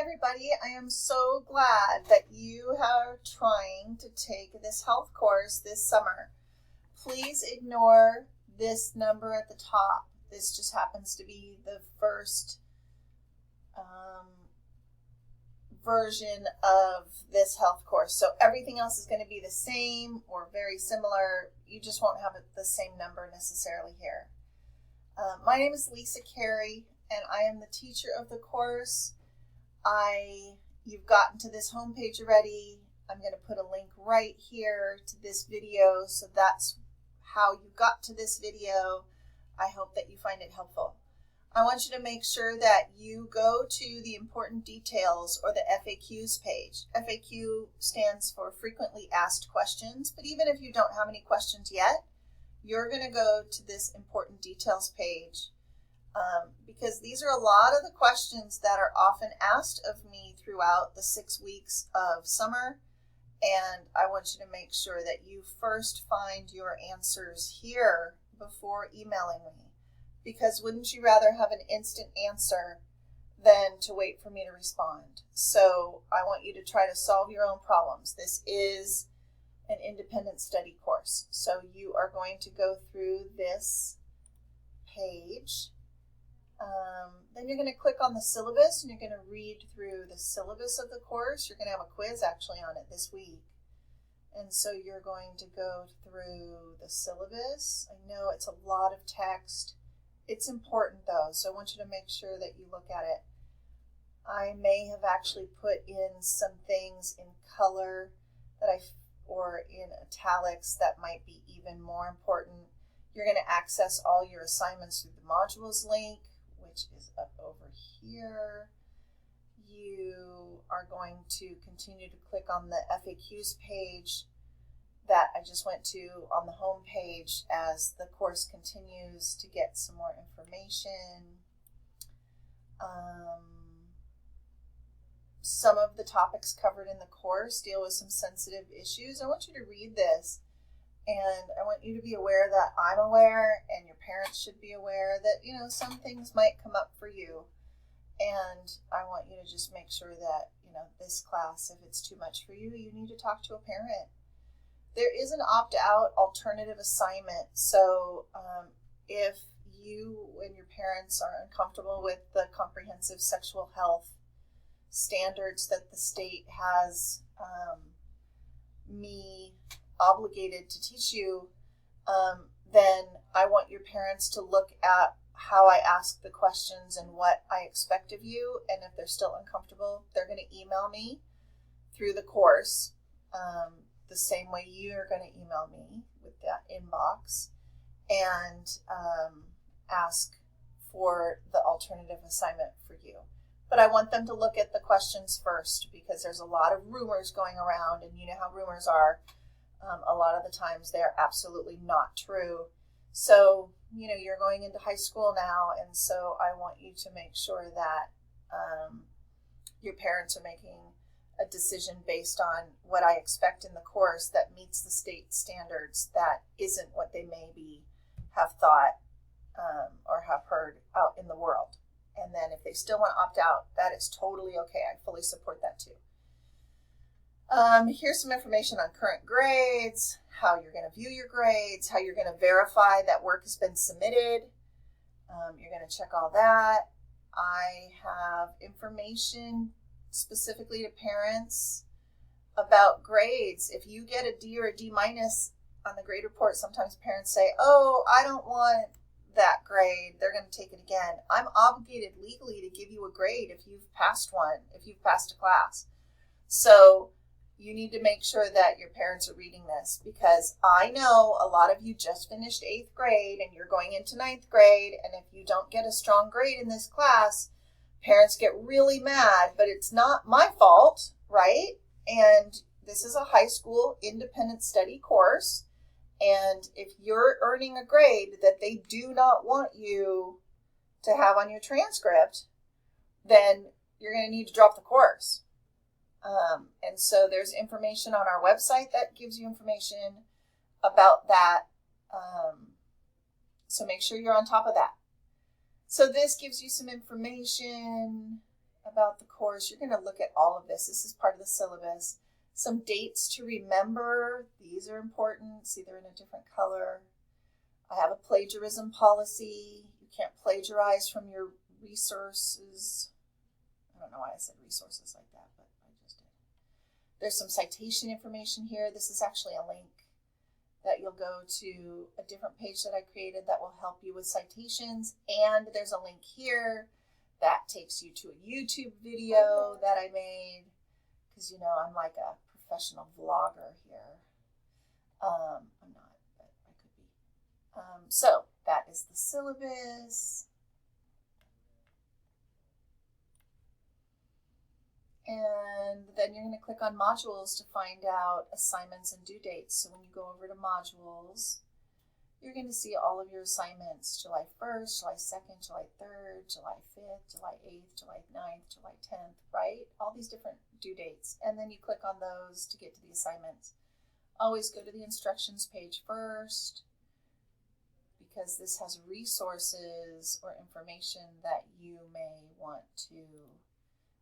everybody. I am so glad that you are trying to take this health course this summer. Please ignore this number at the top. This just happens to be the first version of this health course. So everything else is going to be the same or very similar. You just won't have the same number necessarily here. My name is Mulkerin-Carey, and I am the teacher of the course. You've gotten to this homepage already. I'm going to put a link right here to this video, so that's how you got to this video. I hope that you find it helpful. I want you to make sure that you go to the important details or the FAQs page. FAQ stands for frequently asked questions, but even if you don't have any questions yet, you're going to go to this important details page because these are a lot of the questions that are often asked of me throughout the 6 weeks of summer, and I want you to make sure that you first find your answers here before emailing me. Because wouldn't you rather have an instant answer than to wait for me to respond? So I want you to try to solve your own problems. This is an independent study course. So you are going to go through this page. Then you're going to click on the syllabus and you're going to read through the syllabus of the course. You're going to have a quiz actually on it this week. And so you're going to go through the syllabus. I know it's a lot of text. It's important though, so I want you to make sure that you look at it. I may have actually put in some things in color or in italics that might be even more important. You're going to access all your assignments through the modules link, which is up over here. You are going to continue to click on the FAQs page that I just went to on the home page as the course continues to get some more information. Some of the topics covered in the course deal with some sensitive issues. I want you to read this, and I want you to be aware that I'm aware, and your parents should be aware that, some things might come up for you. And I want you to just make sure that, this class, if it's too much for you, you need to talk to a parent. There is an opt-out alternative assignment. So if you and your parents are uncomfortable with the comprehensive sexual health standards that the state has me obligated to teach you, then I want your parents to look at how I ask the questions and what I expect of you. And if they're still uncomfortable, they're going to email me through the course. The same way you're going to email me with that inbox and ask for the alternative assignment for you. But I want them to look at the questions first because there's a lot of rumors going around, and you know how rumors are. A lot of the times they're absolutely not true. So, you're going into high school now, and so I want you to make sure that your parents are making a decision based on what I expect in the course that meets the state standards, that isn't what they maybe have thought or have heard out in the world. And then if they still want to opt out, that is totally okay. I fully support that too. Here's some information on current grades, how you're going to view your grades, how you're going to verify that work has been submitted. You're going to check all that. I have information specifically to parents about grades. If you get a D or a D- on the grade report, sometimes parents say, oh, I don't want that grade. They're going to take it again. I'm obligated legally to give you a grade if you've passed one, if you've passed a class. So you need to make sure that your parents are reading this, because I know a lot of you just finished 8th grade and you're going into 9th grade. And if you don't get a strong grade in this class, parents get really mad, but it's not my fault, right? And this is a high school independent study course. And if you're earning a grade that they do not want you to have on your transcript, then you're going to need to drop the course. And so there's information on our website that gives you information about that. So make sure you're on top of that. So this gives you some information about the course. You're going to look at all of this. This is part of the syllabus. Some dates to remember. These are important. See, they're in a different color. I have a plagiarism policy. You can't plagiarize from your resources. I don't know why I said resources like that, but I just did. There's some citation information here. This is actually a link that you'll go to a different page that I created that will help you with citations. And there's a link here that takes you to a YouTube video that I made, because, you know, I'm like a professional vlogger here. I'm not, but I could be. So that is the syllabus. And then you're going to click on modules to find out assignments and due dates. So when you go over to modules, you're going to see all of your assignments: July 1st, July 2nd, July 3rd, July 5th, July 8th, July 9th, July 10th, right? All these different due dates. And then you click on those to get to the assignments. Always go to the instructions page first, because this has resources or information that you may want to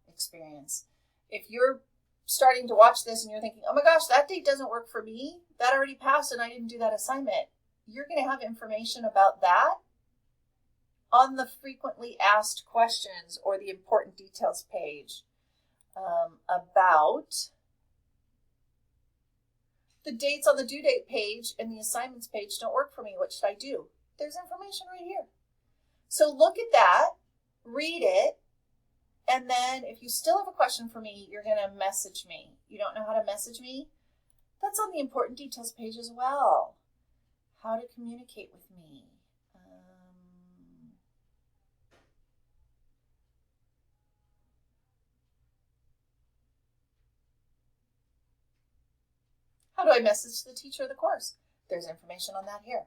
experience. If you're starting to watch this and you're thinking, oh my gosh, that date doesn't work for me, that already passed and I didn't do that assignment, you're going to have information about that on the frequently asked questions or the important details page. About the dates on the due date page and the assignments page don't work for me. What should I do? There's information right here. So look at that, read it, and then if you still have a question for me, you're going to message me. You don't know how to message me? That's on the important details page as well. How to communicate with me. How do I message the teacher of the course? There's information on that here.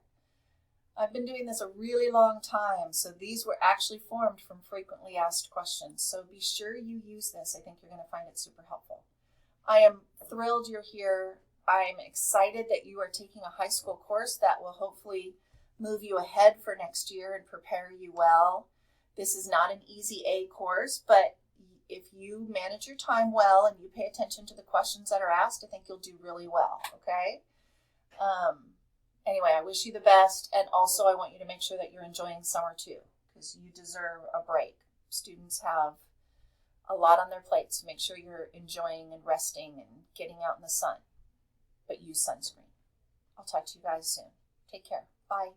I've been doing this a really long time, so these were actually formed from frequently asked questions. So be sure you use this. I think you're going to find it super helpful. I am thrilled you're here. I'm excited that you are taking a high school course that will hopefully move you ahead for next year and prepare you well. This is not an easy A course, but if you manage your time well and you pay attention to the questions that are asked, I think you'll do really well, okay? Anyway, I wish you the best, and also I want you to make sure that you're enjoying summer too, because you deserve a break. Students have a lot on their plates, so make sure you're enjoying and resting and getting out in the sun, but use sunscreen. I'll talk to you guys soon. Take care. Bye.